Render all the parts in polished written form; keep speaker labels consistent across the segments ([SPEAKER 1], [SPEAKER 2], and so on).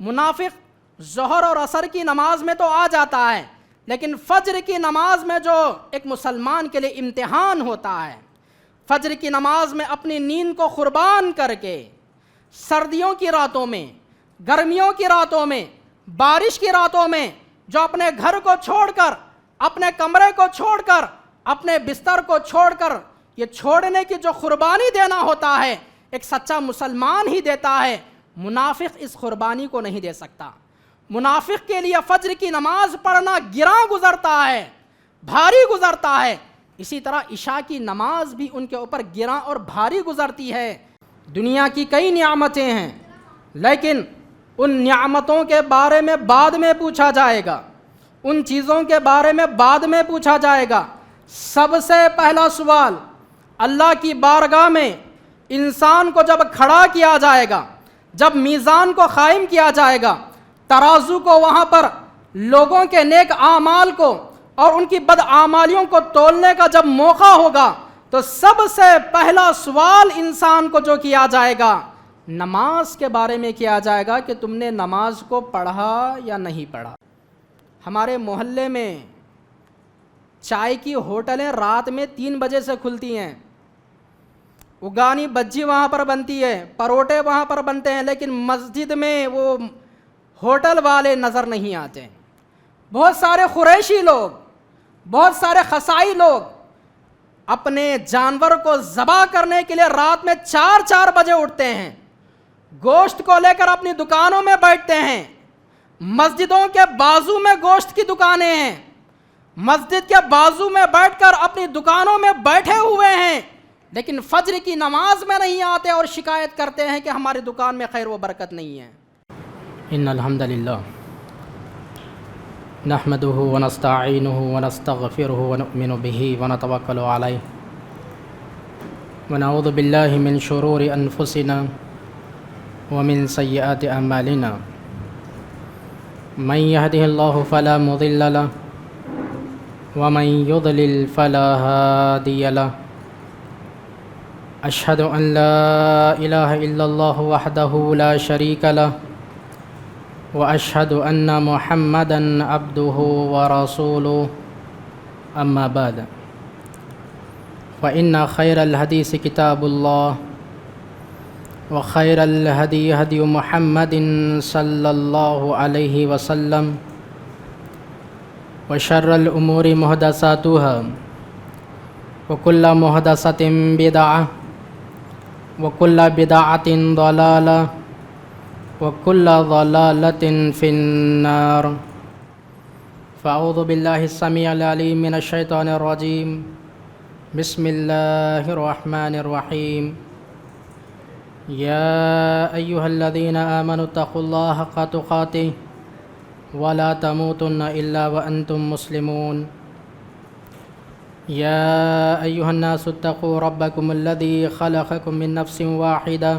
[SPEAKER 1] منافق ظہر اور عصر کی نماز میں تو آ جاتا ہے، لیکن فجر کی نماز میں جو ایک مسلمان کے لیے امتحان ہوتا ہے، فجر کی نماز میں اپنی نیند کو قربان کر کے سردیوں کی راتوں میں، گرمیوں کی راتوں میں، بارش کی راتوں میں جو اپنے گھر کو چھوڑ کر، اپنے کمرے کو چھوڑ کر، اپنے بستر کو چھوڑ کر یہ چھوڑنے کی جو قربانی دینا ہوتا ہے ایک سچا مسلمان ہی دیتا ہے، منافق اس قربانی کو نہیں دے سکتا۔ منافق کے لیے فجر کی نماز پڑھنا گراں گزرتا ہے، بھاری گزرتا ہے، اسی طرح عشاء کی نماز بھی ان کے اوپر گراں اور بھاری گزرتی ہے۔ دنیا کی کئی نعمتیں ہیں، لیکن ان نعمتوں کے بارے میں بعد میں پوچھا جائے گا، ان چیزوں کے بارے میں بعد میں پوچھا جائے گا۔ سب سے پہلا سوال اللہ کی بارگاہ میں انسان کو جب کھڑا کیا جائے گا، جب میزان کو قائم کیا جائے گا، ترازو کو وہاں پر لوگوں کے نیک اعمال کو اور ان کی بدعمالیوں کو تولنے کا جب موقع ہوگا تو سب سے پہلا سوال انسان کو جو کیا جائے گا نماز کے بارے میں کیا جائے گا کہ تم نے نماز کو پڑھا یا نہیں پڑھا۔ ہمارے محلے میں چائے کی ہوٹلیں رات میں 3 بجے سے کھلتی ہیں، اگانی بجی وہاں پر بنتی ہے، پروٹے وہاں پر بنتے ہیں، لیکن مسجد میں وہ ہوٹل والے نظر نہیں آتے۔ بہت سارے قریشی لوگ، بہت سارے قصائی لوگ اپنے جانور کو ذبح کرنے کے لیے رات میں 4 بجے اٹھتے ہیں، گوشت کو لے کر اپنی دکانوں میں بیٹھتے ہیں۔ مسجدوں کے بازو میں گوشت کی دکانیں ہیں، مسجد کے بازو میں بیٹھ کر اپنی دکانوں میں بیٹھے ہوئے ہیں، لیکن فجر کی نماز میں نہیں آتے اور شکایت کرتے ہیں کہ ہماری دکان میں خیر و برکت نہیں ہے۔ ان الحمد للہ نحمده ونستعینه ونستغفره ونؤمن به ونتوکل علیہ ونعوذ باللہ من شرور انفسنا ومن سیئات اعمالنا من يهده الله فلا مضل له ومن يضلل فلا هادي له اشهد ان لا اله الا الله وحده لا شريك له واشهد ان محمدا عبده ورسوله اما بعد فان خير الحديث كتاب الله وخير الهدي هدي محمد صلى الله عليه وسلم وشر الامور محدثاتها وكل محدثة بدعة وكل بدعة ضلالة وكل ضلالة في النار فأعوذ بالله السميع العليم من الشيطان الرجيم بسم الله الرحمن الرحيم يا أيها الذين آمنوا اتقوا الله حق تقاته ولا تموتن إلا وأنتم مسلمون يا أيها الناس اتقوا ربكم الذي خلقكم من نفس واحدة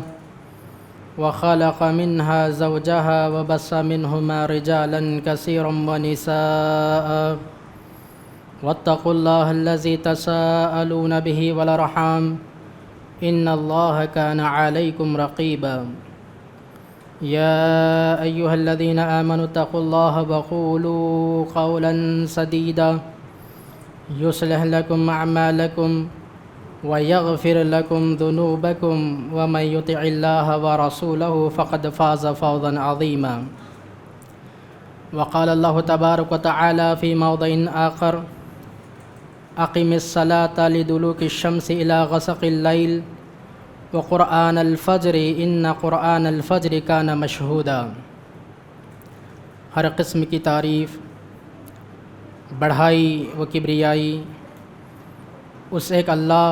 [SPEAKER 1] وخلق منها زوجها وبث منهما رجالا كثيرا ونساء واتقوا الله الذي تساءلون به والأرحام إن الله كان عليكم رقيبا يا أيها الذين آمنوا اتقوا الله وقولوا قولا سديدا يصلح لكم أعمالكم ويغفر لكم ذنوبكم ومن يطع الله ورسوله فقد فاز فوزا عظيما وقال الله تبارك وتعالى في موضع آخر أقم الصلاة لدلوك الشمس إلى غسق الليل وقرآن الفجر إن قرآن الفجر كان مشهودا۔ ہر قسم کی تعریف، بڑھائی و کبریائی اس ایک اللہ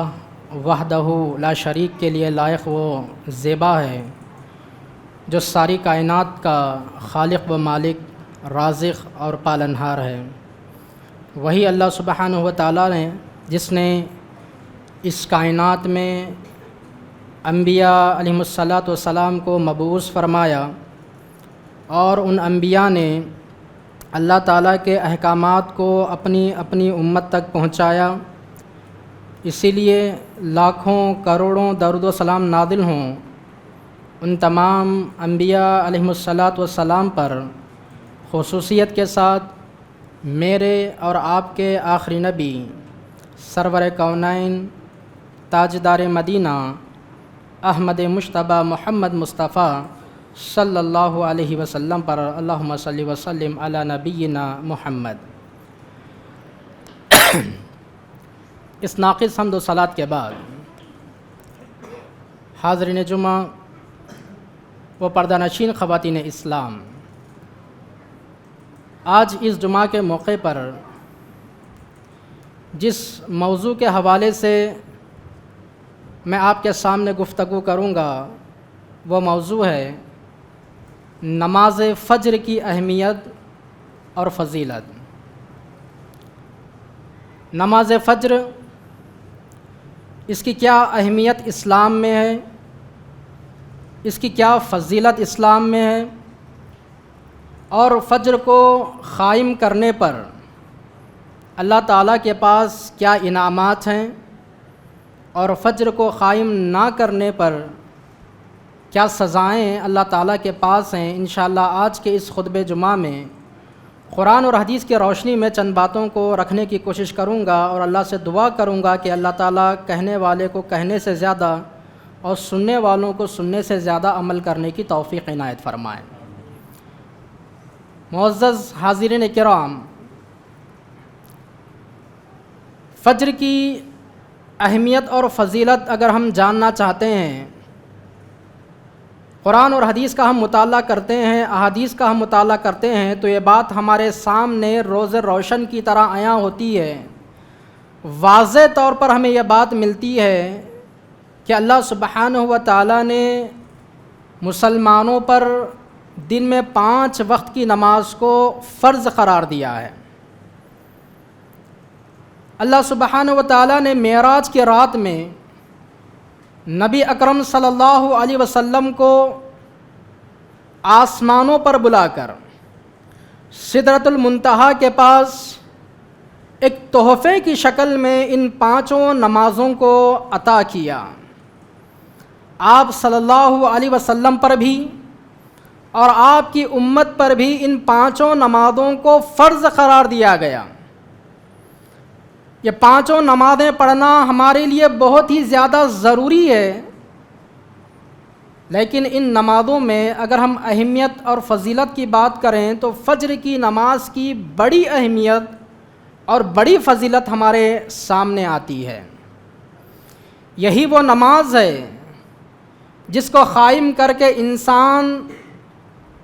[SPEAKER 1] وحدہ لا شریک کے لیے لائق و زیبا ہے، جو ساری کائنات کا خالق و مالک، رازق اور پالنہار ہے۔ وہی اللہ سبحانہ و تعالیٰ نے جس نے اس کائنات میں انبیاء علیہم السلام کو مبعوث فرمایا اور ان انبیاء نے اللہ تعالیٰ کے احکامات کو اپنی اپنی امت تک پہنچایا۔ اسی لیے لاکھوں کروڑوں درود و سلام نازل ہوں ان تمام انبیاء علیہم الصلاۃ والسلام پر خصوصیت کے ساتھ میرے اور آپ کے آخری نبی سرور کونین تاجدار مدینہ احمد مجتبیٰ محمد مصطفیٰ صلی اللہ علیہ وسلم پر اللہم صلی وسلم علی نبینا محمد۔ اس ناقص حمد و صلات کے بعد حاضرین جمعہ و پردہ نشین خواتین اسلام، آج اس جمعہ کے موقع پر جس موضوع کے حوالے سے میں آپ کے سامنے گفتگو کروں گا وہ موضوع ہے نماز فجر کی اہمیت اور فضیلت۔ نماز فجر، اس کی کیا اہمیت اسلام میں ہے، اس کی کیا فضیلت اسلام میں ہے، اور فجر کو قائم کرنے پر اللہ تعالیٰ کے پاس کیا انعامات ہیں، اور فجر کو قائم نہ کرنے پر کیا سزائیں اللہ تعالیٰ کے پاس ہیں۔ انشاءاللہ آج کے اس خطبہ جمعہ میں قرآن اور حدیث کی روشنی میں چند باتوں کو رکھنے کی کوشش کروں گا، اور اللہ سے دعا کروں گا کہ اللہ تعالیٰ کہنے والے کو کہنے سے زیادہ اور سننے والوں کو سننے سے زیادہ عمل کرنے کی توفیق عنایت فرمائیں۔ معزز حاضرین کرام، فجر کی اہمیت اور فضیلت اگر ہم جاننا چاہتے ہیں، قرآن اور حدیث کا ہم مطالعہ کرتے ہیں، احادیث کا ہم مطالعہ کرتے ہیں، تو یہ بات ہمارے سامنے روز روشن کی طرح عیاں ہوتی ہے۔ واضح طور پر ہمیں یہ بات ملتی ہے کہ اللہ سبحانہ و تعالیٰ نے مسلمانوں پر دن میں 5 وقت کی نماز کو فرض قرار دیا ہے۔ اللہ سبحانہ و تعالیٰ نے معراج کی رات میں نبی اکرم صلی اللہ علیہ وسلم کو آسمانوں پر بلا کر سدرۃ المنتہا کے پاس ایک تحفے کی شکل میں ان 5 نمازوں کو عطا کیا۔ آپ صلی اللہ علیہ وسلم پر بھی اور آپ کی امت پر بھی ان 5 نمازوں کو فرض قرار دیا گیا۔ یہ 5 نمازیں پڑھنا ہمارے لیے بہت ہی زیادہ ضروری ہے، لیکن ان نمازوں میں اگر ہم اہمیت اور فضیلت کی بات کریں تو فجر کی نماز کی بڑی اہمیت اور بڑی فضیلت ہمارے سامنے آتی ہے۔ یہی وہ نماز ہے جس کو قائم کر کے انسان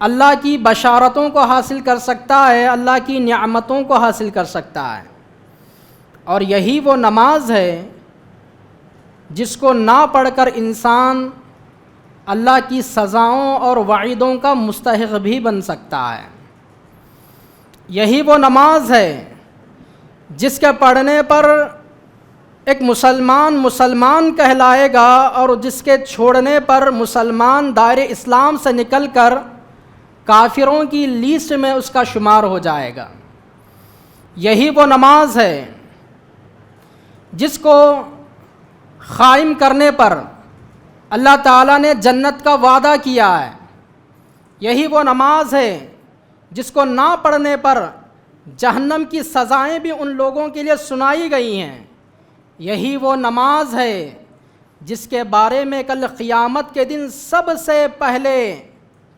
[SPEAKER 1] اللہ کی بشارتوں کو حاصل کر سکتا ہے، اللہ کی نعمتوں کو حاصل کر سکتا ہے، اور یہی وہ نماز ہے جس کو نہ پڑھ کر انسان اللہ کی سزاؤں اور وعیدوں کا مستحق بھی بن سکتا ہے۔ یہی وہ نماز ہے جس کے پڑھنے پر ایک مسلمان کہلائے گا، اور جس کے چھوڑنے پر مسلمان دائرے اسلام سے نکل کر کافروں کی لیسٹ میں اس کا شمار ہو جائے گا۔ یہی وہ نماز ہے جس کو قائم کرنے پر اللہ تعالیٰ نے جنت کا وعدہ کیا ہے۔ یہی وہ نماز ہے جس کو نہ پڑھنے پر جہنم کی سزائیں بھی ان لوگوں کے لیے سنائی گئی ہیں۔ یہی وہ نماز ہے جس کے بارے میں کل قیامت کے دن سب سے پہلے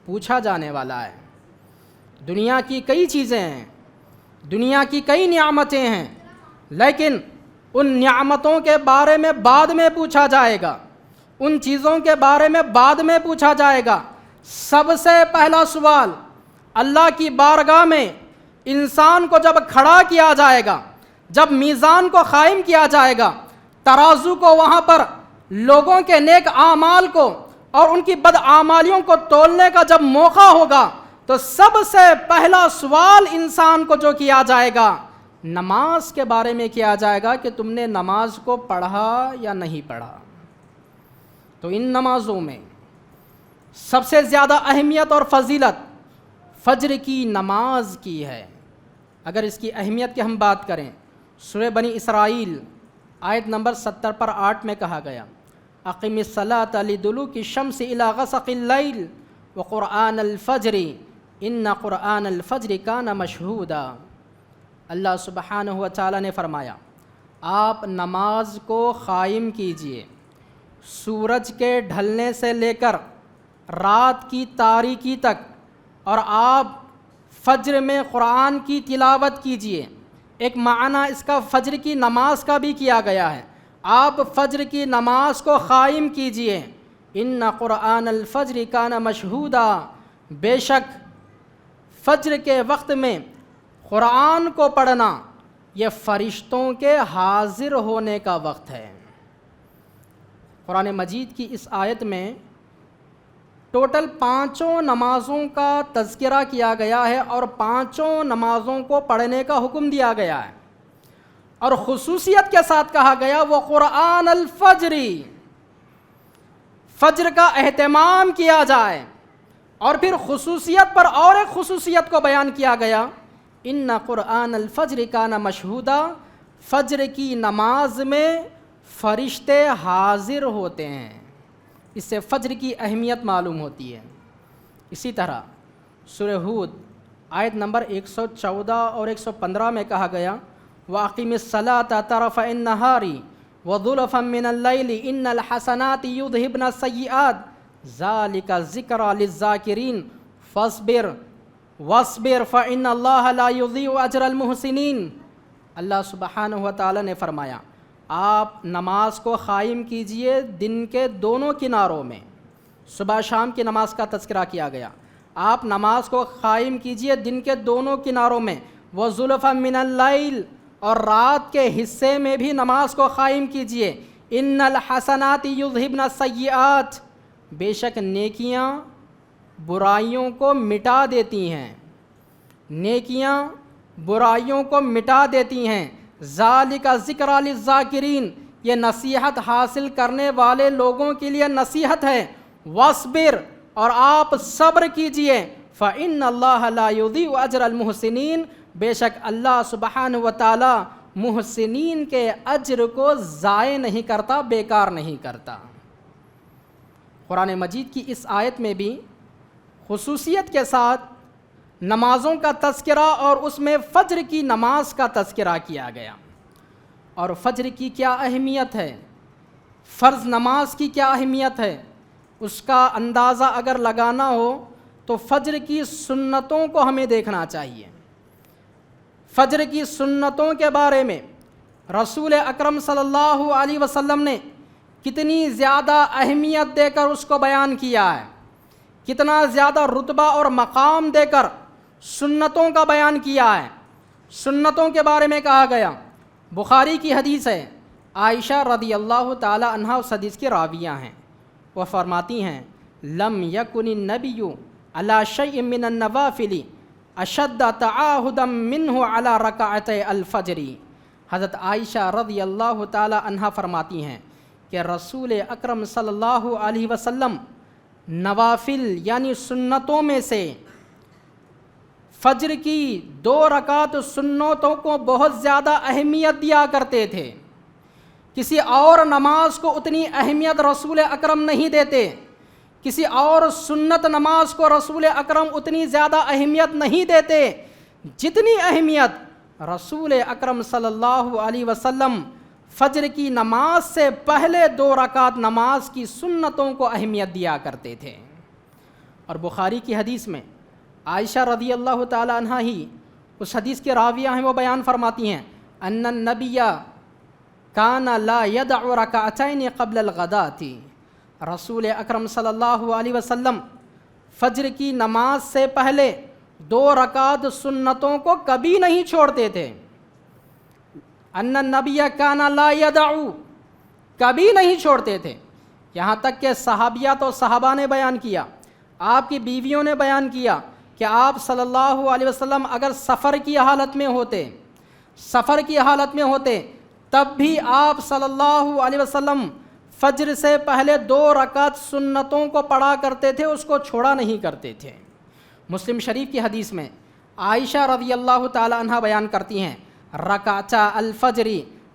[SPEAKER 1] پوچھا جانے والا ہے۔ دنیا کی کئی چیزیں ہیں، دنیا کی کئی نعمتیں ہیں، لیکن ان نعمتوں کے بارے میں بعد میں پوچھا جائے گا، ان چیزوں کے بارے میں بعد میں پوچھا جائے گا۔ سب سے پہلا سوال اللہ کی بارگاہ میں انسان کو جب کھڑا کیا جائے گا، جب میزان کو قائم کیا جائے گا، ترازو کو وہاں پر لوگوں کے نیک اعمال کو اور ان کی بدعمالیوں کو تولنے کا جب موقع ہوگا، تو سب سے پہلا سوال انسان کو جو کیا جائے گا نماز کے بارے میں کیا جائے گا کہ تم نے نماز کو پڑھا یا نہیں پڑھا۔ تو ان نمازوں میں سب سے زیادہ اہمیت اور فضیلت فجر کی نماز کی ہے۔ اگر اس کی اہمیت کی ہم بات کریں، سورہ بنی اسرائیل آیت نمبر 70 پر 8 میں کہا گیا اقم الصلاۃ لدلوک الشمس الی غسق اللیل وقرآن الفجر ان قرآن الفجر کان مشہودا۔ اللہ سبحانہ و تعالیٰ نے فرمایا آپ نماز کو قائم کیجئے سورج کے ڈھلنے سے لے کر رات کی تاریکی تک، اور آپ فجر میں قرآن کی تلاوت کیجئے۔ ایک معنی اس کا فجر کی نماز کا بھی کیا گیا ہے، آپ فجر کی نماز کو قائم کیجئے۔ ان قرآن الفجر کان مشہودا، بے شک فجر کے وقت میں قرآن کو پڑھنا یہ فرشتوں کے حاضر ہونے کا وقت ہے۔ قرآن مجید کی اس آیت میں ٹوٹل 5 نمازوں کا تذکرہ کیا گیا ہے اور 5 نمازوں کو پڑھنے کا حکم دیا گیا ہے، اور خصوصیت کے ساتھ کہا گیا وہ قرآن الفجر، فجر کا اہتمام کیا جائے، اور پھر خصوصیت پر اور ایک خصوصیت کو بیان کیا گیا، ان قرآن الفجر کان مشہودا، فجر کی نماز میں فرشتے حاضر ہوتے ہیں۔ اس سے فجر کی اہمیت معلوم ہوتی ہے۔ اسی طرح سورہ ہود آیت نمبر 114 اور 115 میں کہا گیا وَأَقِمِ الصَّلَاةَ طَرَفَ النَّهَارِ وَظُلَفًا مِّنَ اللَّيْلِ إِنَّ الْحَسَنَاتِ يُذْهِبْنَ السَّيِّئَاتِ ذَلِكَ ذِكْرَىٰ لِلذَّاكِرِينَ وَاصْبِرْ فَإِنَّ اللَّهَ لَا يُضِيعُ أَجْرَ الْمُحْسِنِينَ۔ اللہ سبحانہ و تعالیٰ نے فرمایا آپ نماز کو قائم کیجئے دن کے دونوں کناروں میں، صبح شام کی نماز کا تذکرہ کیا گیا، آپ نماز کو قائم کیجئے دن کے دونوں کناروں میں، وَزُلَفًا مِّنَ اللَّيْلِ، اور رات کے حصے میں بھی نماز کو قائم کیجئے، اِنَّ الْحَسَنَاتِ يُذْهِبْنَ السَّيِّئَاتِ، بے شک نیکیاں برائیوں کو مٹا دیتی ہیں، نیکیاں برائیوں کو مٹا دیتی ہیں، ذالک ذکریٰ للذاکرین، یہ نصیحت حاصل کرنے والے لوگوں کے لیے نصیحت ہے، واصبر، اور آپ صبر کیجئے، فإن اللہ لا یضیع اجر المحسنین، بے شک اللہ سبحانہ و تعالی محسنین کے اجر کو ضائع نہیں کرتا، بیکار نہیں کرتا۔ قرآن مجید کی اس آیت میں بھی خصوصیت کے ساتھ نمازوں کا تذکرہ اور اس میں فجر کی نماز کا تذکرہ کیا گیا، اور فجر کی کیا اہمیت ہے، فرض نماز کی کیا اہمیت ہے، اس کا اندازہ اگر لگانا ہو تو فجر کی سنتوں کو ہمیں دیکھنا چاہیے۔ فجر کی سنتوں کے بارے میں رسول اکرم صلی اللہ علیہ وسلم نے کتنی زیادہ اہمیت دے کر اس کو بیان کیا ہے، کتنا زیادہ رتبہ اور مقام دے کر سنتوں کا بیان کیا ہے۔ سنتوں کے بارے میں کہا گیا، بخاری کی حدیث ہے، عائشہ رضی اللہ تعالی عنہا اس حدیث کی راویہ ہیں، وہ فرماتی ہیں لم یکن النبی علی شیء من النوافل اشد تعاہدا منہ علی رکعتي الفجر۔ حضرت عائشہ رضی اللہ تعالی عنہا فرماتی ہیں کہ رسول اکرم صلی اللہ علیہ وسلم نوافل یعنی سنتوں میں سے فجر کی 2 رکعت سنتوں کو بہت زیادہ اہمیت دیا کرتے تھے۔ کسی اور نماز کو اتنی اہمیت رسول اکرم نہیں دیتے، کسی اور سنت نماز کو رسول اکرم اتنی زیادہ اہمیت نہیں دیتے جتنی اہمیت رسول اکرم صلی اللہ علیہ وسلم فجر کی نماز سے پہلے 2 رکعت نماز کی سنتوں کو اہمیت دیا کرتے تھے۔ اور بخاری کی حدیث میں عائشہ رضی اللہ تعالی عنہا ہی اس حدیث کے راویہ ہیں، وہ بیان فرماتی ہیں ان النبی کان لا یدع رکعتین قبل الغداۃ، رسول اکرم صلی اللہ علیہ وسلم فجر کی نماز سے پہلے 2 رکعت سنتوں کو کبھی نہیں چھوڑتے تھے۔ ان النبی کان لا یدع، کبھی نہیں چھوڑتے تھے، یہاں تک کہ صحابیات و صحابہ نے بیان کیا، آپ کی بیویوں نے بیان کیا کہ آپ صلی اللہ علیہ وسلم اگر سفر کی حالت میں ہوتے تب بھی آپ صلی اللہ علیہ وسلم فجر سے پہلے 2 رکعت سنتوں کو پڑھا کرتے تھے، اس کو چھوڑا نہیں کرتے تھے۔ مسلم شریف کی حدیث میں عائشہ رضی اللہ تعالی عنہا بیان کرتی ہیں رکعتا الفجر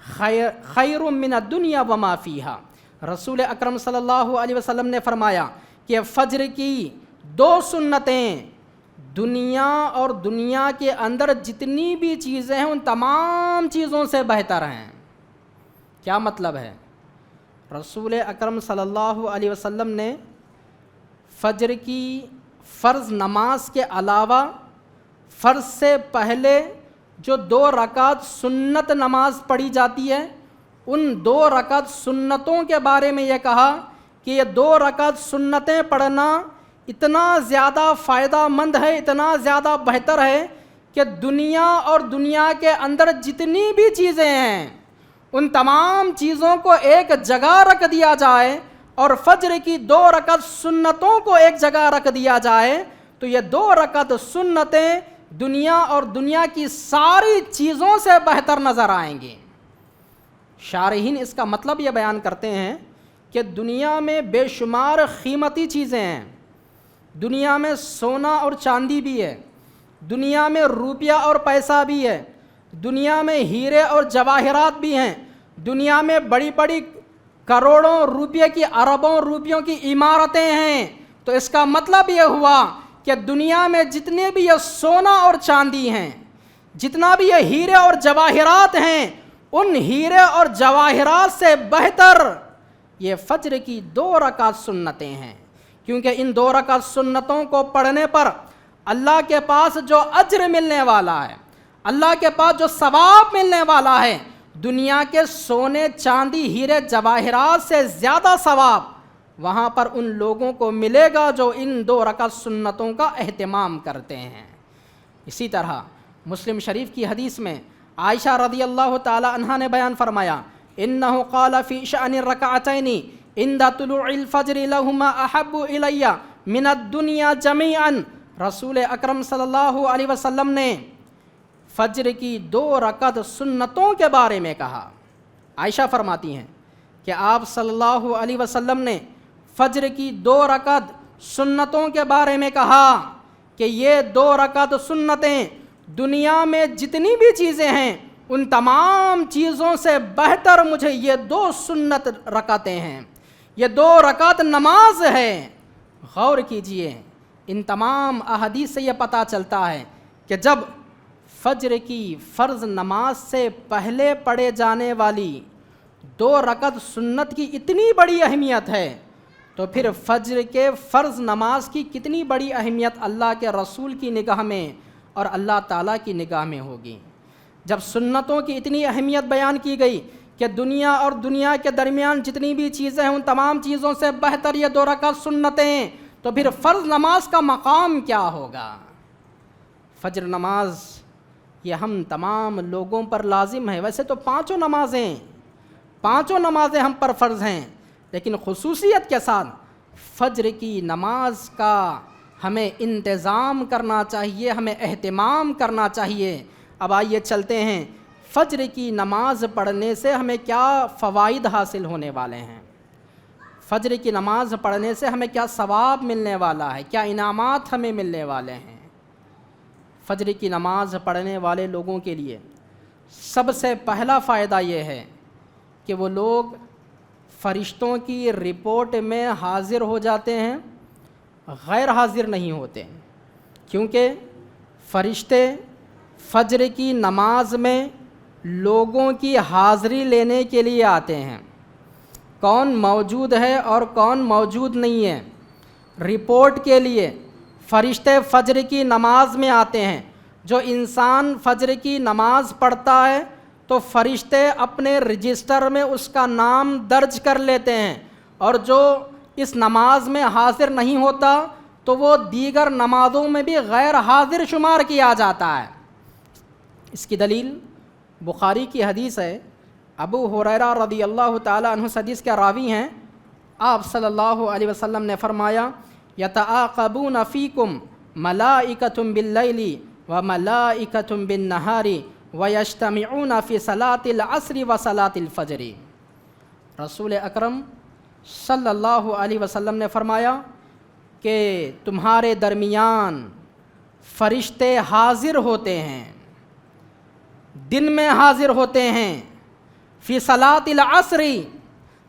[SPEAKER 1] خیر من الدنیا وما فیہا، رسول اکرم صلی اللہ علیہ وسلم نے فرمایا کہ فجر کی 2 سنتیں دنیا اور دنیا کے اندر جتنی بھی چیزیں ہیں ان تمام چیزوں سے بہتر ہیں۔ کیا مطلب ہے؟ رسول اکرم صلی اللہ علیہ وسلم نے فجر کی فرض نماز کے علاوہ فرض سے پہلے جو 2 رکعت سنت نماز پڑھی جاتی ہے ان 2 رکعت سنتوں کے بارے میں یہ کہا کہ یہ 2 رکعت سنتیں پڑھنا اتنا زیادہ فائدہ مند ہے، اتنا زیادہ بہتر ہے کہ دنیا اور دنیا کے اندر جتنی بھی چیزیں ہیں ان تمام چیزوں کو ایک جگہ رکھ دیا جائے اور فجر کی 2 رکعت سنتوں کو ایک جگہ رکھ دیا جائے تو یہ 2 رکعت سنتیں دنیا اور دنیا کی ساری چیزوں سے بہتر نظر آئیں گی۔ شارحین اس کا مطلب یہ بیان کرتے ہیں کہ دنیا میں بے شمار قیمتی چیزیں ہیں، دنیا میں سونا اور چاندی بھی ہے، دنیا میں روپیہ اور پیسہ بھی ہے، دنیا میں ہیرے اور جواہرات بھی ہیں، دنیا میں بڑی بڑی کروڑوں روپے کی اربوں روپیوں کی عمارتیں ہیں۔ تو اس کا مطلب یہ ہوا کہ دنیا میں جتنے بھی یہ سونا اور چاندی ہیں، جتنا بھی یہ ہیرے اور جواہرات ہیں، ان ہیرے اور جواہرات سے بہتر یہ فجر کی 2 رکعت سنتیں ہیں، کیونکہ ان 2 رکعت سنتوں کو پڑھنے پر اللہ کے پاس جو اجر ملنے والا ہے، اللہ کے پاس جو ثواب ملنے والا ہے، دنیا کے سونے چاندی ہیرے جواہرات سے زیادہ ثواب وہاں پر ان لوگوں کو ملے گا جو ان 2 رکعت سنتوں کا اہتمام کرتے ہیں۔ اسی طرح مسلم شریف کی حدیث میں عائشہ رضی اللہ تعالی عنہا نے بیان فرمایا انہ قال فی شأن الرکعتین عند طلوع الفجر لہما احب الی من الدنیا جمیعا۔ رسول اکرم صلی اللہ علیہ وسلم نے فجر کی 2 رکعت سنتوں کے بارے میں کہا۔ عائشہ فرماتی ہیں کہ آپ صلی اللہ علیہ وسلم نے فجر کی 2 رکعت سنتوں کے بارے میں کہا کہ یہ 2 رکعت سنتیں دنیا میں جتنی بھی چیزیں ہیں ان تمام چیزوں سے بہتر مجھے یہ 2 سنت رکعتیں ہیں، یہ 2 رکعت نماز ہے۔ غور کیجئے، ان تمام احادیث سے یہ پتہ چلتا ہے کہ جب فجر کی فرض نماز سے پہلے پڑھے جانے والی 2 رکعت سنت کی اتنی بڑی اہمیت ہے تو پھر فجر کے فرض نماز کی کتنی بڑی اہمیت اللہ کے رسول کی نگاہ میں اور اللہ تعالیٰ کی نگاہ میں ہوگی۔ جب سنتوں کی اتنی اہمیت بیان کی گئی کہ دنیا اور دنیا کے درمیان جتنی بھی چیزیں ہیں ان تمام چیزوں سے بہتر یہ 2 رکعت سنتیں، تو پھر فرض نماز کا مقام کیا ہوگا؟ فجر نماز یہ ہم تمام لوگوں پر لازم ہے۔ ویسے تو 5 نمازیں ہم پر فرض ہیں، لیکن خصوصیت کے ساتھ فجر کی نماز کا ہمیں انتظام کرنا چاہیے، ہمیں اہتمام کرنا چاہیے۔ اب آئیے چلتے ہیں فجر کی نماز پڑھنے سے ہمیں کیا فوائد حاصل ہونے والے ہیں، فجر کی نماز پڑھنے سے ہمیں کیا ثواب ملنے والا ہے، کیا انعامات ہمیں ملنے والے ہیں۔ فجر کی نماز پڑھنے والے لوگوں کے لیے سب سے پہلا فائدہ یہ ہے کہ وہ لوگ فرشتوں کی رپورٹ میں حاضر ہو جاتے ہیں، غیر حاضر نہیں ہوتے، کیونکہ فرشتے فجر کی نماز میں لوگوں کی حاضری لینے کے لیے آتے ہیں۔ کون موجود ہے اور کون موجود نہیں ہے، رپورٹ کے لیے فرشتے فجر کی نماز میں آتے ہیں۔ جو انسان فجر کی نماز پڑھتا ہے تو فرشتے اپنے رجسٹر میں اس کا نام درج کر لیتے ہیں، اور جو اس نماز میں حاضر نہیں ہوتا تو وہ دیگر نمازوں میں بھی غیر حاضر شمار کیا جاتا ہے۔ اس کی دلیل بخاری کی حدیث ہے، ابو ہریرہ رضی اللہ تعالی عنہ حدیث کے راوی ہیں، آپ صلی اللہ علیہ وسلم نے فرمایا یتعاقبون فیکم ملائکۃ باللیل وملائکۃ بالنہار ویجتمعون فی صلاۃ العصر وصلاۃ الفجر۔ رسول اکرم صلی اللہ علیہ وسلم نے فرمایا کہ تمہارے درمیان فرشتے حاضر ہوتے ہیں، دن میں حاضر ہوتے ہیں، فی صلاۃ العصر،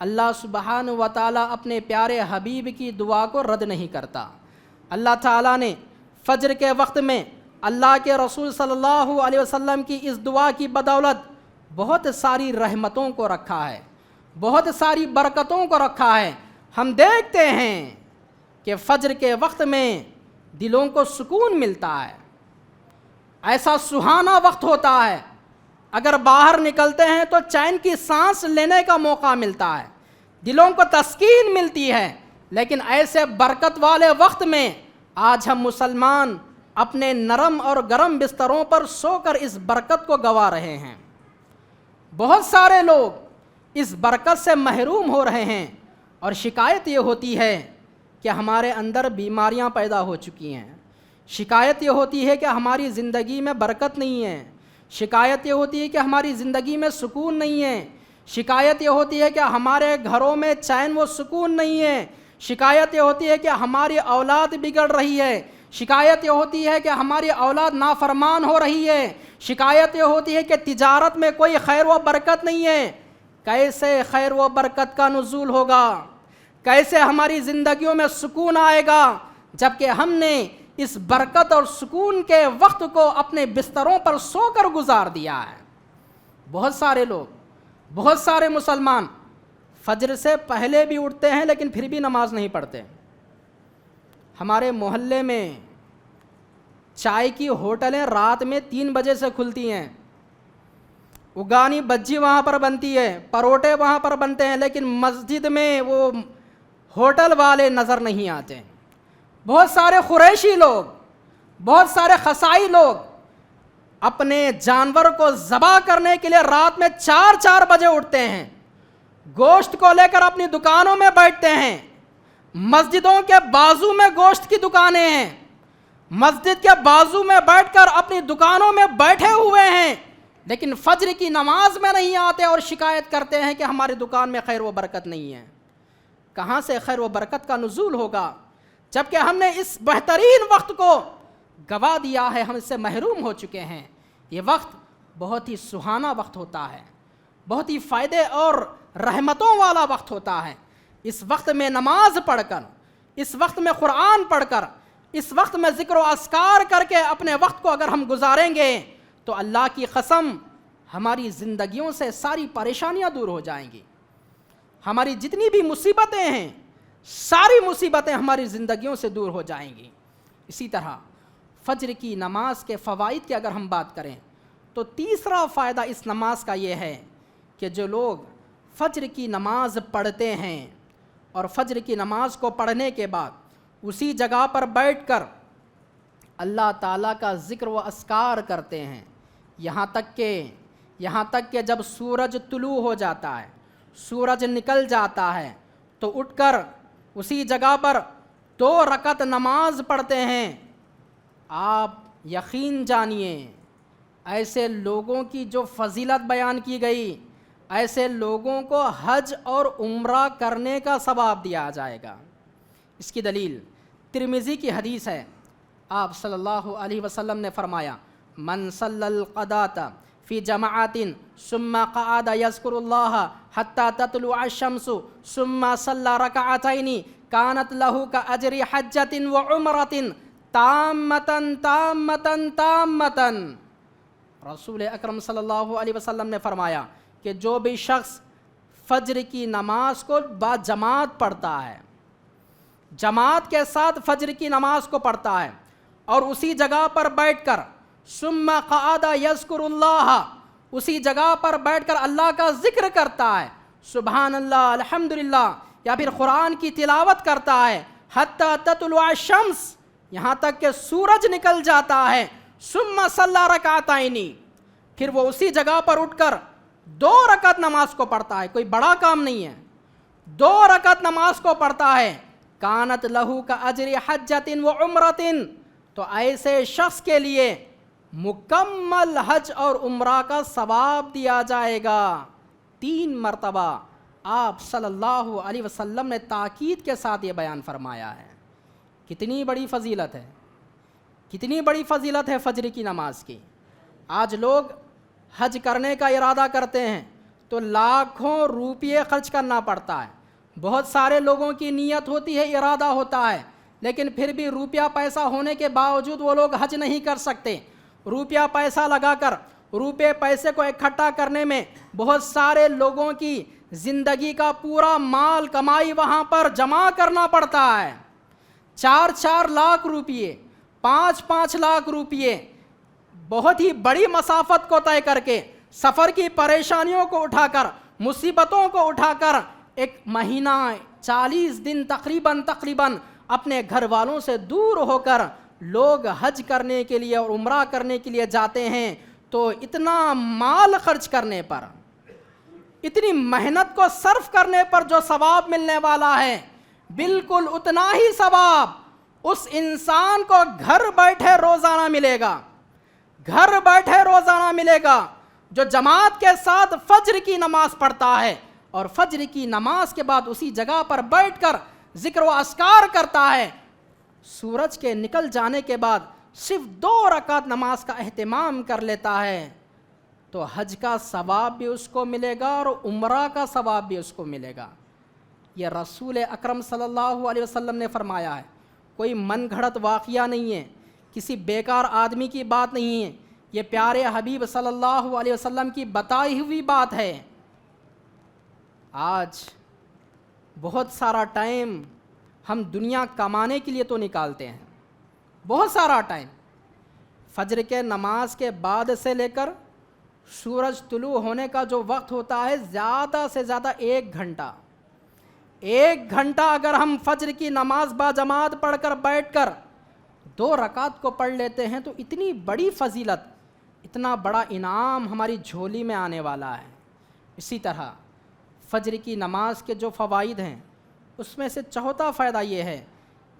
[SPEAKER 1] اللہ سبحانہ و تعالیٰ اپنے پیارے حبیب کی دعا کو رد نہیں کرتا۔ اللہ تعالیٰ نے فجر کے وقت میں اللہ کے رسول صلی اللہ علیہ وسلم کی اس دعا کی بدولت بہت ساری رحمتوں کو رکھا ہے، بہت ساری برکتوں کو رکھا ہے۔ ہم دیکھتے ہیں کہ فجر کے وقت میں دلوں کو سکون ملتا ہے، ایسا سہانا وقت ہوتا ہے، اگر باہر نکلتے ہیں تو چین کی سانس لینے کا موقع ملتا ہے، دلوں کو تسکین ملتی ہے۔ لیکن ایسے برکت والے وقت میں آج ہم مسلمان اپنے نرم اور گرم بستروں پر سو کر اس برکت کو گوا رہے ہیں۔ بہت سارے لوگ اس برکت سے محروم ہو رہے ہیں، اور شکایت یہ ہوتی ہے کہ ہمارے اندر بیماریاں پیدا ہو چکی ہیں، شکایت یہ ہوتی ہے کہ ہماری زندگی میں برکت نہیں ہے، شکایت یہ ہوتی ہے کہ ہماری زندگی میں سکون نہیں ہے، شکایت یہ ہوتی ہے کہ ہمارے گھروں میں چین و سکون نہیں ہے، شکایت یہ ہوتی ہے کہ ہماری اولاد بگڑ رہی ہے، شکایت یہ ہوتی ہے کہ ہماری اولاد نافرمان ہو رہی ہے، شکایت یہ ہوتی ہے کہ تجارت میں کوئی خیر و برکت نہیں ہے۔ کیسے خیر و برکت کا نزول ہوگا؟ کیسے ہماری زندگیوں میں سکون آئے گا جبکہ ہم نے اس برکت اور سکون کے وقت کو اپنے بستروں پر سو کر گزار دیا ہے؟ بہت سارے لوگ، بہت سارے مسلمان فجر سے پہلے بھی اٹھتے ہیں لیکن پھر بھی نماز نہیں پڑھتے۔ ہمارے محلے میں چائے کی ہوٹلیں رات میں 3 بجے سے کھلتی ہیں، اگانی بجی وہاں پر بنتی ہے، پروٹے وہاں پر بنتے ہیں، لیکن مسجد میں وہ ہوٹل والے نظر نہیں آتے۔ بہت سارے قریشی لوگ، بہت سارے خسائی لوگ اپنے جانور کو ذبح کرنے کے لیے رات میں 4 بجے اٹھتے ہیں، گوشت کو لے کر اپنی دکانوں میں بیٹھتے ہیں۔ مسجدوں کے بازو میں گوشت کی دکانیں ہیں، مسجد کے بازو میں بیٹھ کر اپنی دکانوں میں بیٹھے ہوئے ہیں، لیکن فجر کی نماز میں نہیں آتے اور شکایت کرتے ہیں کہ ہماری دکان میں خیر و برکت نہیں ہے۔ کہاں سے خیر و برکت کا نزول ہوگا جبکہ ہم نے اس بہترین وقت کو گوا دیا ہے، ہم اس سے محروم ہو چکے ہیں۔ یہ وقت بہت ہی سہانا وقت ہوتا ہے، بہت ہی فائدے اور رحمتوں والا وقت ہوتا ہے۔ اس وقت میں نماز پڑھ کر، اس وقت میں قرآن پڑھ کر، اس وقت میں ذکر و اذکار کر کے اپنے وقت کو اگر ہم گزاریں گے تو اللہ کی قسم ہماری زندگیوں سے ساری پریشانیاں دور ہو جائیں گی، ہماری جتنی بھی مصیبتیں ہیں ساری مصیبتیں ہماری زندگیوں سے دور ہو جائیں گی۔ اسی طرح فجر کی نماز کے فوائد کی اگر ہم بات کریں تو تیسرا فائدہ اس نماز کا یہ ہے کہ جو لوگ فجر کی نماز پڑھتے ہیں اور فجر کی نماز کو پڑھنے کے بعد اسی جگہ پر بیٹھ کر اللہ تعالیٰ کا ذکر و اذکار کرتے ہیں، یہاں تک کہ جب سورج طلوع ہو جاتا ہے، سورج نکل جاتا ہے تو اٹھ کر اسی جگہ پر 2 رکعت نماز پڑھتے ہیں۔ آپ یقین جانیے ایسے لوگوں کی جو فضیلت بیان کی گئی، ایسے لوگوں کو حج اور عمرہ کرنے کا ثواب دیا جائے گا۔ اس کی دلیل ترمذی کی حدیث ہے، آپ صلی اللہ علیہ وسلم نے فرمایا من صلی الغداۃ فی جماعت ثم قعد یذکر اللہ حتی تطلع الشمس ثم صلی رکعتین کانت لہ کاجر حجۃ وعمرۃ تامۃ تامۃ تامۃ۔ رسول اکرم صلی اللہ علیہ وسلم نے فرمایا کہ جو بھی شخص فجر کی نماز کو با جماعت پڑھتا ہے، جماعت کے ساتھ فجر کی نماز کو پڑھتا ہے اور اسی جگہ پر بیٹھ کر ثم قعد یذکر اللہ، اسی جگہ پر بیٹھ کر اللہ کا ذکر کرتا ہے، سبحان اللہ، الحمدللہ، یا پھر قرآن کی تلاوت کرتا ہے، حتی تطلع الشمس، یہاں تک کہ سورج نکل جاتا ہے، ثم صلی رکعتین، پھر وہ اسی جگہ پر اٹھ کر 2 رکعت نماز کو پڑھتا ہے، کوئی بڑا کام نہیں ہے، 2 رکعت نماز کو پڑھتا ہے، کانت لہو کا اجر حجۃ وعمرۃ، تو ایسے شخص کے لیے مکمل حج اور عمرہ کا ثواب دیا جائے گا۔ 3 مرتبہ آپ صلی اللہ علیہ وسلم نے تاکید کے ساتھ یہ بیان فرمایا ہے۔ کتنی بڑی فضیلت ہے، کتنی بڑی فضیلت ہے فجر کی نماز کی۔ آج لوگ حج کرنے کا ارادہ کرتے ہیں تو لاکھوں روپے خرچ کرنا پڑتا ہے. بہت سارے لوگوں کی نیت ہوتی ہے, ارادہ ہوتا ہے, لیکن پھر بھی روپیہ پیسہ ہونے کے باوجود وہ لوگ حج نہیں کر سکتے. روپیہ پیسہ لگا کر روپے پیسے کو اکٹھا کرنے میں بہت سارے لوگوں کی زندگی کا پورا مال کمائی وہاں پر جمع کرنا پڑتا ہے. 4 لاکھ روپیے, 5 لاکھ روپیے, بہت ہی بڑی مسافت کو طے کر کے, سفر کی پریشانیوں کو اٹھا کر, مصیبتوں کو اٹھا کر, ایک مہینہ 40 دن تقریباً اپنے گھر والوں سے دور ہو کر لوگ حج کرنے کے لیے اور عمرہ کرنے کے لیے جاتے ہیں. تو اتنا مال خرچ کرنے پر, اتنی محنت کو صرف کرنے پر جو ثواب ملنے والا ہے, بالکل اتنا ہی ثواب اس انسان کو گھر بیٹھے روزانہ ملے گا. گھر بیٹھے روزانہ ملے گا جو جماعت کے ساتھ فجر کی نماز پڑھتا ہے اور فجر کی نماز کے بعد اسی جگہ پر بیٹھ کر ذکر و اذکار کرتا ہے. سورج کے نکل جانے کے بعد صرف 2 رکعت نماز کا اہتمام کر لیتا ہے تو حج کا ثواب بھی اس کو ملے گا اور عمرہ کا ثواب بھی اس کو ملے گا. یہ رسول اکرم صلی اللہ علیہ وسلم نے فرمایا ہے, کوئی من گھڑت واقعہ نہیں ہے, کسی بیکار آدمی کی بات نہیں ہے, یہ پیارے حبیب صلی اللہ علیہ وسلم کی بتائی ہوئی بات ہے. آج بہت سارا ٹائم ہم دنیا کمانے کے لیے تو نکالتے ہیں, بہت سارا ٹائم. فجر کے نماز کے بعد سے لے کر سورج طلوع ہونے کا جو وقت ہوتا ہے, زیادہ سے زیادہ 1 گھنٹہ. 1 گھنٹہ اگر ہم فجر کی نماز با جماعت پڑھ کر بیٹھ کر 2 رکعت کو پڑھ لیتے ہیں تو اتنی بڑی فضیلت, اتنا بڑا انعام ہماری جھولی میں آنے والا ہے. اسی طرح فجر کی نماز کے جو فوائد ہیں اس میں سے چوتھا فائدہ یہ ہے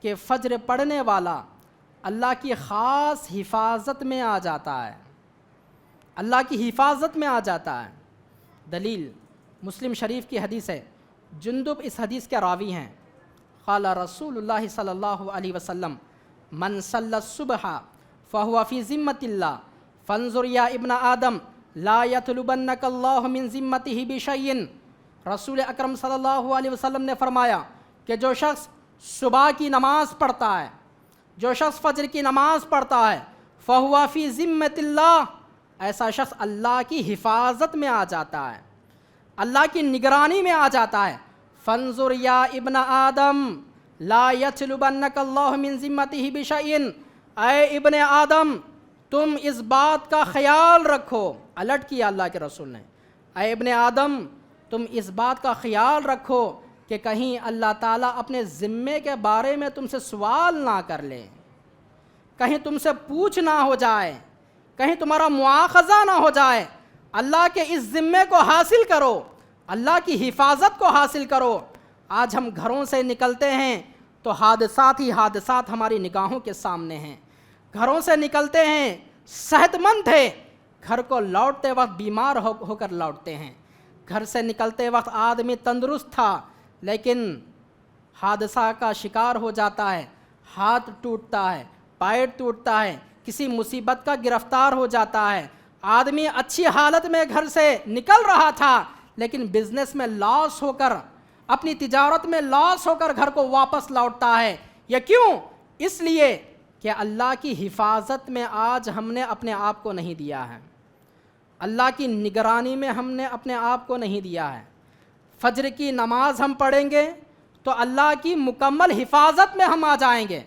[SPEAKER 1] کہ فجر پڑھنے والا اللہ کی خاص حفاظت میں آ جاتا ہے, اللہ کی حفاظت میں آ جاتا ہے. دلیل مسلم شریف کی حدیث ہے, جندب اس حدیث کے راوی ہیں. قال رسول اللہ صلی اللہ علیہ وسلم من صلی الصبح فهو فی ذمۃ اللہ فانظر یا ابن آدم لا یطلبنک اللہ من ذمتہ بشیء. رسول اکرم صلی اللہ علیہ وسلم نے فرمایا کہ جو شخص صبح کی نماز پڑھتا ہے, جو شخص فجر کی نماز پڑھتا ہے, فہو فی ذمۃ اللہ, ایسا شخص اللہ کی حفاظت میں آ جاتا ہے, اللہ کی نگرانی میں آ جاتا ہے. فانظر یا ابن آدم لا یطلبنک اللہ من ذمتہ بشیء, اے ابن آدم تم اس بات کا خیال رکھو. الرٹ کیا اللہ کے رسول نے, اے ابن آدم تم اس بات کا خیال رکھو کہ کہیں اللہ تعالیٰ اپنے ذمے کے بارے میں تم سے سوال نہ کر لے, کہیں تم سے پوچھ نہ ہو جائے, کہیں تمہارا مواخذہ نہ ہو جائے. اللہ کے اس ذمے کو حاصل کرو, اللہ کی حفاظت کو حاصل کرو. آج ہم گھروں سے نکلتے ہیں تو حادثات ہی حادثات ہماری نگاہوں کے سامنے ہیں. گھروں سے نکلتے ہیں صحت مند تھے, گھر کو لوٹتے وقت بیمار ہو کر لوٹتے ہیں. گھر سے نکلتے وقت آدمی تندرست تھا لیکن حادثہ کا شکار ہو جاتا ہے, ہاتھ ٹوٹتا ہے, پیر ٹوٹتا ہے, کسی مصیبت کا گرفتار ہو جاتا ہے. آدمی اچھی حالت میں گھر سے نکل رہا تھا لیکن بزنس میں لاس ہو کر, اپنی تجارت میں لاس ہو کر گھر کو واپس لوٹتا ہے. یہ کیوں؟ اس لیے کہ اللہ کی حفاظت میں آج ہم نے اپنے آپ کو نہیں دیا ہے, اللہ کی نگرانی میں ہم نے اپنے آپ کو نہیں دیا ہے. فجر کی نماز ہم پڑھیں گے تو اللہ کی مکمل حفاظت میں ہم آ جائیں گے,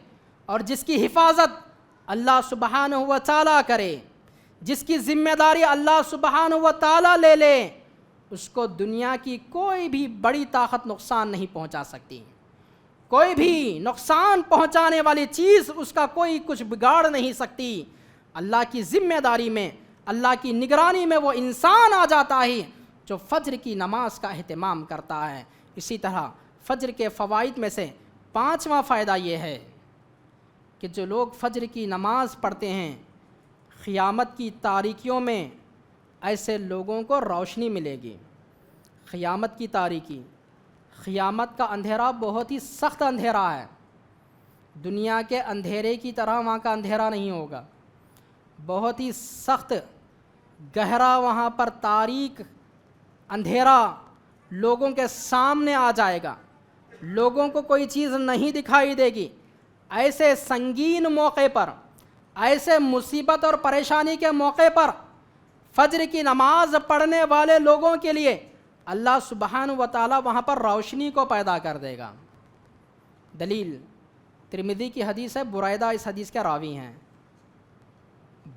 [SPEAKER 1] اور جس کی حفاظت اللہ سبحانہ و تعالیٰ کرے, جس کی ذمہ داری اللہ سبحانہ و تعالیٰ لے لے, اس کو دنیا کی کوئی بھی بڑی طاقت نقصان نہیں پہنچا سکتی. کوئی بھی نقصان پہنچانے والی چیز اس کا کوئی کچھ بگاڑ نہیں سکتی. اللہ کی ذمہ داری میں, اللہ کی نگرانی میں وہ انسان آ جاتا ہے جو فجر کی نماز کا اہتمام کرتا ہے. اسی طرح فجر کے فوائد میں سے 5واں فائدہ یہ ہے کہ جو لوگ فجر کی نماز پڑھتے ہیں, قیامت کی تاریکیوں میں ایسے لوگوں کو روشنی ملے گی. قیامت کی تاریکی, قیامت کا اندھیرا بہت ہی سخت اندھیرا ہے. دنیا کے اندھیرے کی طرح وہاں کا اندھیرا نہیں ہوگا, بہت ہی سخت گہرا وہاں پر تاریک اندھیرا لوگوں کے سامنے آ جائے گا، لوگوں کو کوئی چیز نہیں دکھائی دے گی، ایسے سنگین موقع پر، ایسے مصیبت اور پریشانی کے موقع پر فجر کی نماز پڑھنے والے لوگوں کے لیے اللہ سبحانہ و تعالی وہاں پر روشنی کو پیدا کر دے گا۔ دلیل ترمذی کی حدیث ہے، برائدہ اس حدیث کے راوی ہیں۔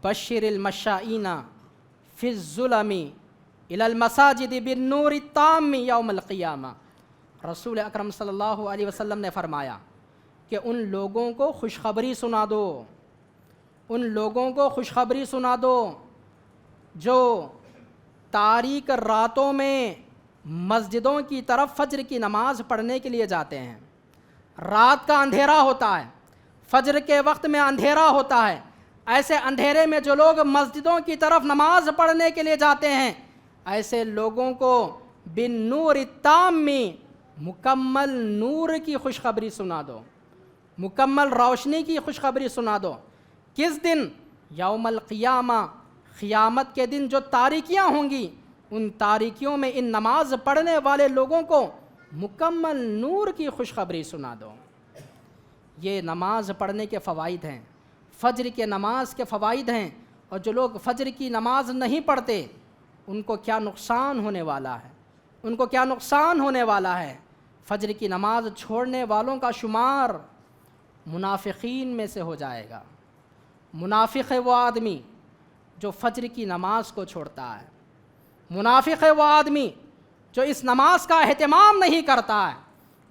[SPEAKER 1] بشر المشائین فی الظلم الی المساجد بالنور التام یوم القیامہ، رسول اکرم صلی اللہ علیہ وسلم نے فرمایا کہ ان لوگوں کو خوشخبری سنا دو، ان لوگوں کو خوشخبری سنا دو جو تاریک راتوں میں مسجدوں کی طرف فجر کی نماز پڑھنے کے لیے جاتے ہیں۔ رات کا اندھیرا ہوتا ہے، فجر کے وقت میں اندھیرا ہوتا ہے، ایسے اندھیرے میں جو لوگ مسجدوں کی طرف نماز پڑھنے کے لیے جاتے ہیں، ایسے لوگوں کو بالنور التام، مکمل نور کی خوشخبری سنا دو، مکمل روشنی کی خوشخبری سنا دو۔ کس دن؟ یوم القیامہ، قیامت کے دن جو تاریکیاں ہوں گی، ان تاریکیوں میں ان نماز پڑھنے والے لوگوں کو مکمل نور کی خوشخبری سنا دو۔ یہ نماز پڑھنے کے فوائد ہیں، فجر کے نماز کے فوائد ہیں۔ اور جو لوگ فجر کی نماز نہیں پڑھتے ان کو کیا نقصان ہونے والا ہے، ان کو کیا نقصان ہونے والا ہے۔ فجر کی نماز چھوڑنے والوں کا شمار منافقین میں سے ہو جائے گا۔ منافق ہے وہ آدمی جو فجر کی نماز کو چھوڑتا ہے، منافق ہے وہ آدمی جو اس نماز کا اہتمام نہیں کرتا ہے۔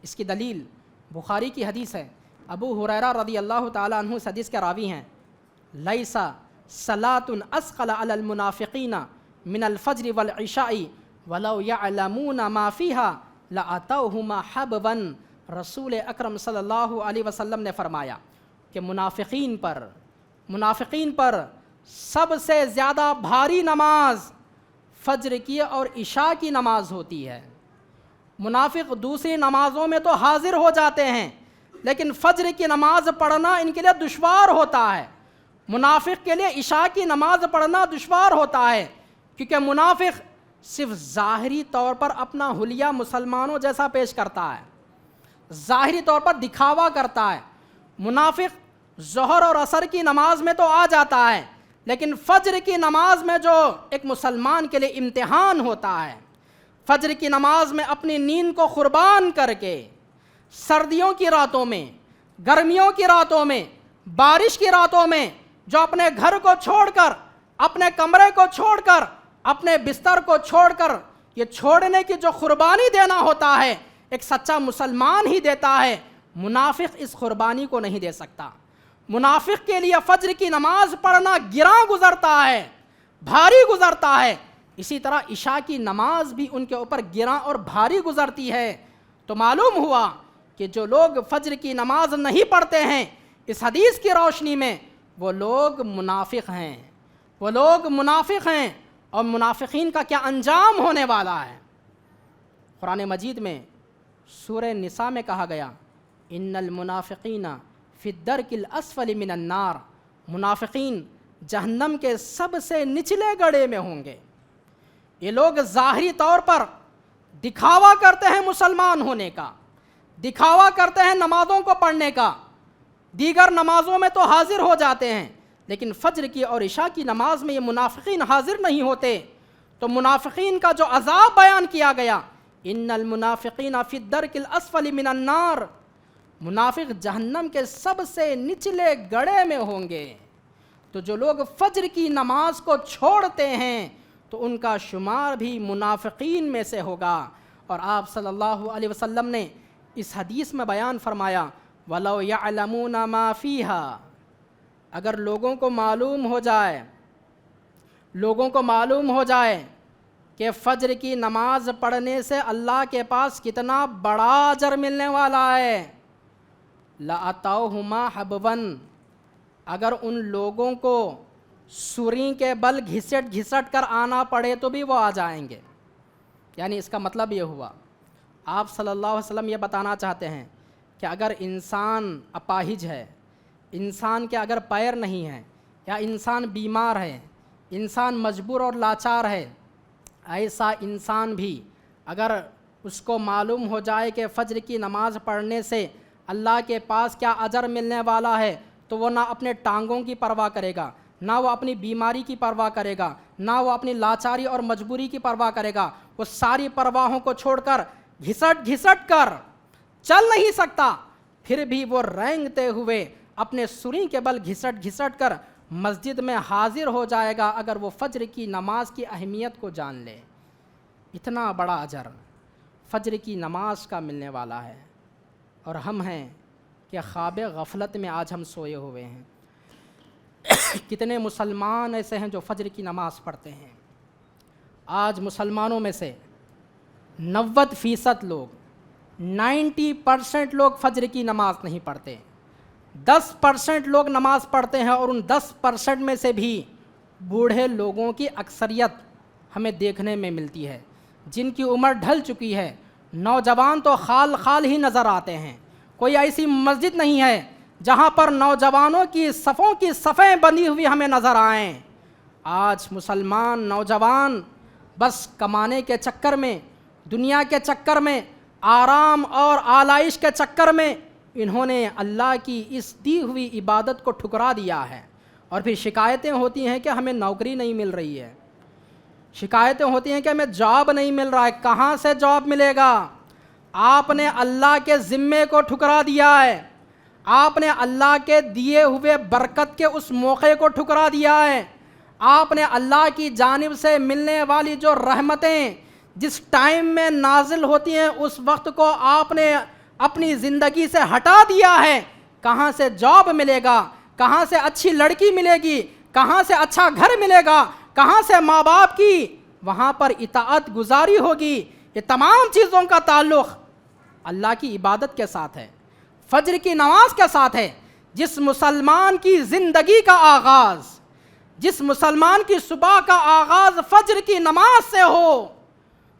[SPEAKER 1] اس کی دلیل بخاری کی حدیث ہے، ابو ہریرہ رضی اللہ تعالیٰ عنہ اس حدیث کے راوی ہیں، لیس صلاۃ اثقل علی المنافقین من الفجر والعشاء ولو یعلمون ما فیها لاتوہما حبوا۔ رسول اکرم صلی اللہ علیہ وسلم نے فرمایا کہ منافقین پر سب سے زیادہ بھاری نماز فجر کی اور عشاء کی نماز ہوتی ہے۔ منافق دوسری نمازوں میں تو حاضر ہو جاتے ہیں، لیکن فجر کی نماز پڑھنا ان کے لیے دشوار ہوتا ہے۔ منافق کے لیے عشاء کی نماز پڑھنا دشوار ہوتا ہے، کیونکہ منافق صرف ظاہری طور پر اپنا حلیہ مسلمانوں جیسا پیش کرتا ہے، ظاہری طور پر دکھاوا کرتا ہے۔ منافق ظہر اور عصر کی نماز میں تو آ جاتا ہے، لیکن فجر کی نماز میں جو ایک مسلمان کے لیے امتحان ہوتا ہے، فجر کی نماز میں اپنی نیند کو قربان کر کے سردیوں کی راتوں میں، گرمیوں کی راتوں میں، بارش کی راتوں میں جو اپنے گھر کو چھوڑ کر، اپنے کمرے کو چھوڑ کر، اپنے بستر کو چھوڑ کر یہ چھوڑنے کی جو قربانی دینا ہوتا ہے ایک سچا مسلمان ہی دیتا ہے۔ منافق اس قربانی کو نہیں دے سکتا۔ منافق کے لیے فجر کی نماز پڑھنا گراں گزرتا ہے، بھاری گزرتا ہے۔ اسی طرح عشاء کی نماز بھی ان کے اوپر گراں اور بھاری گزرتی ہے۔ تو معلوم ہوا کہ جو لوگ فجر کی نماز نہیں پڑھتے ہیں، اس حدیث کی روشنی میں وہ لوگ منافق ہیں، وہ لوگ منافق ہیں۔ اور منافقین کا کیا انجام ہونے والا ہے؟ قرآن مجید میں سورہ نساء میں کہا گیا، ان المنافقین فی الدرک الاسفل من النار، منافقین جہنم کے سب سے نچلے گڑھے میں ہوں گے۔ یہ لوگ ظاہری طور پر دکھاوا کرتے ہیں مسلمان ہونے کا، دکھاوا کرتے ہیں نمازوں کو پڑھنے کا، دیگر نمازوں میں تو حاضر ہو جاتے ہیں، لیکن فجر کی اور عشاء کی نماز میں یہ منافقین حاضر نہیں ہوتے۔ تو منافقین کا جو عذاب بیان کیا گیا، ان المنافقین فی الدرک الاسفل من النار، منافق جہنم کے سب سے نچلے گڑھے میں ہوں گے۔ تو جو لوگ فجر کی نماز کو چھوڑتے ہیں تو ان کا شمار بھی منافقین میں سے ہوگا۔ اور آپ صلی اللہ علیہ وسلم نے اس حدیث میں بیان فرمایا، وَلَوْ يَعْلَمُونَ مَا فِيهَا، اگر لوگوں کو معلوم ہو جائے کہ فجر کی نماز پڑھنے سے اللہ کے پاس کتنا بڑا اجر ملنے والا ہے، لَأَتَوْهُمَا حَبْوًا، اگر ان لوگوں کو سوری کے بل گھسٹ گھسٹ کر آنا پڑے تو بھی وہ آ جائیں گے۔ یعنی اس کا مطلب یہ ہوا، آپ صلی اللہ علیہ وسلم یہ بتانا چاہتے ہیں کہ اگر انسان اپاہج ہے، انسان کے اگر پیر نہیں ہیں، یا انسان بیمار ہے، انسان مجبور اور لاچار ہے، ایسا انسان بھی اگر اس کو معلوم ہو جائے کہ فجر کی نماز پڑھنے سے اللہ کے پاس کیا اجر ملنے والا ہے تو وہ نہ اپنے ٹانگوں کی پرواہ کرے گا، نہ وہ اپنی بیماری کی پرواہ کرے گا، نہ وہ اپنی لاچاری اور مجبوری کی پرواہ کرے گا۔ وہ ساری پرواہوں کو چھوڑ کر گھسٹ گھسٹ کر چل نہیں سکتا، پھر بھی وہ رینگتے ہوئے اپنے سری کے بل گھسٹ گھسٹ کر مسجد میں حاضر ہو جائے گا اگر وہ فجر کی نماز کی اہمیت کو جان لے۔ اتنا بڑا اجر فجر کی نماز کا ملنے والا ہے، اور ہم ہیں کہ خواب غفلت میں آج ہم سوئے ہوئے ہیں۔ کتنے مسلمان ایسے ہیں جو فجر کی نماز پڑھتے ہیں؟ آج مسلمانوں میں سے 90% لوگ 90% لوگ فجر کی نماز نہیں پڑھتے۔ 10% لوگ نماز پڑھتے ہیں، اور ان 10% میں سے بھی بوڑھے لوگوں کی اکثریت ہمیں دیکھنے میں ملتی ہے، جن کی عمر ڈھل چکی ہے۔ نوجوان تو خال خال ہی نظر آتے ہیں۔ کوئی ایسی مسجد نہیں ہے جہاں پر نوجوانوں کی صفوں کی صفیں بندھی ہوئی ہمیں نظر آئیں۔ آج مسلمان نوجوان بس کمانے کے چکر میں، دنیا کے چکر میں، آرام اور آلائش کے چکر میں انہوں نے اللہ کی اس دی ہوئی عبادت کو ٹھکرا دیا ہے، اور پھر شکایتیں ہوتی ہیں کہ ہمیں نوکری نہیں مل رہی ہے، شکایتیں ہوتی ہیں کہ ہمیں جاب نہیں مل رہا ہے۔ کہاں سے جاب ملے گا؟ آپ نے اللہ کے ذمے کو ٹھکرا دیا ہے، آپ نے اللہ کے دیے ہوئے برکت کے اس موقع کو ٹھکرا دیا ہے، آپ نے اللہ کی جانب سے ملنے والی جو رحمتیں جس ٹائم میں نازل ہوتی ہیں اس وقت کو آپ نے اپنی زندگی سے ہٹا دیا ہے۔ کہاں سے جاب ملے گا؟ کہاں سے اچھی لڑکی ملے گی؟ کہاں سے اچھا گھر ملے گا؟ کہاں سے ماں باپ کی وہاں پر اطاعت گزاری ہوگی؟ یہ تمام چیزوں کا تعلق اللہ کی عبادت کے ساتھ ہے، فجر کی نماز کے ساتھ ہے۔ جس مسلمان کی زندگی کا آغاز، جس مسلمان کی صبح کا آغاز فجر کی نماز سے ہو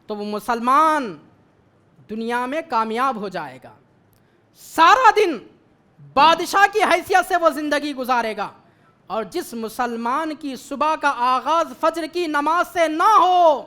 [SPEAKER 1] تو وہ مسلمان دنیا میں کامیاب ہو جائے گا، سارا دن بادشاہ کی حیثیت سے وہ زندگی گزارے گا۔ اور جس مسلمان کی صبح کا آغاز فجر کی نماز سے نہ ہو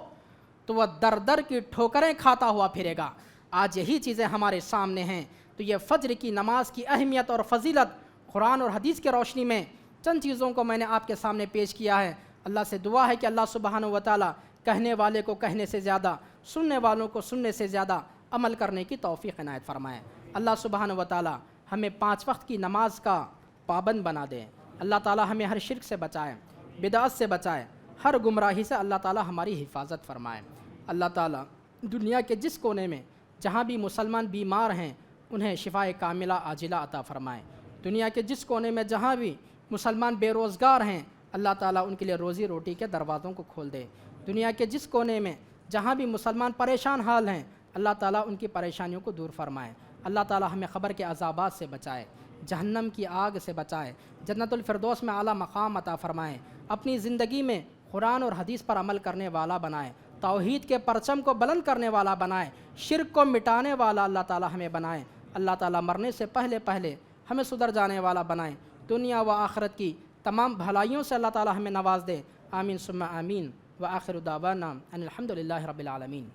[SPEAKER 1] تو وہ در در کی ٹھوکریں کھاتا ہوا پھرے گا۔ آج یہی چیزیں ہمارے سامنے ہیں، تو یہ فجر کی نماز کی اہمیت اور فضیلت قرآن اور حدیث کی روشنی میں چند چیزوں کو میں نے آپ کے سامنے پیش کیا ہے۔ اللہ سے دعا ہے کہ اللہ سبحانہ و تعالیٰ کہنے والے کو کہنے سے زیادہ، سننے والوں کو سننے سے زیادہ عمل کرنے کی توفیق عنایت فرمائے۔ اللہ سبحانہ و تعالیٰ ہمیں 5 وقت کی نماز کا پابند بنا دے۔ اللہ تعالیٰ ہمیں ہر شرک سے بچائے، بدعت سے بچائے، ہر گمراہی سے اللہ تعالیٰ ہماری حفاظت فرمائے۔ اللہ تعالیٰ دنیا کے جس کونے میں جہاں بھی مسلمان بیمار ہیں انہیں شفائے کاملہ عاجلہ عطا فرمائے۔ دنیا کے جس کونے میں جہاں بھی مسلمان بے روزگار ہیں اللہ تعالیٰ ان کے لیے روزی روٹی کے دروازوں کو کھول دے۔ دنیا کے جس کونے میں جہاں بھی مسلمان پریشان حال ہیں اللہ تعالیٰ ان کی پریشانیوں کو دور فرمائے۔ اللہ تعالیٰ ہمیں قبر کے عذابات سے بچائے، جہنم کی آگ سے بچائے، جنت الفردوس میں اعلیٰ مقام عطا فرمائے۔ اپنی زندگی میں قرآن اور حدیث پر عمل کرنے والا بنائے، توحید کے پرچم کو بلند کرنے والا بنائے، شرک کو مٹانے والا اللہ تعالیٰ ہمیں بنائے۔ اللہ تعالیٰ مرنے سے پہلے ہمیں سدھر جانے والا بنائے۔ دنیا و آخرت کی تمام بھلائیوں سے اللہ تعالیٰ ہمیں نواز دے۔ آمین ثم آمین، وآخر دعوانا ان الحمد للہ رب العالمین۔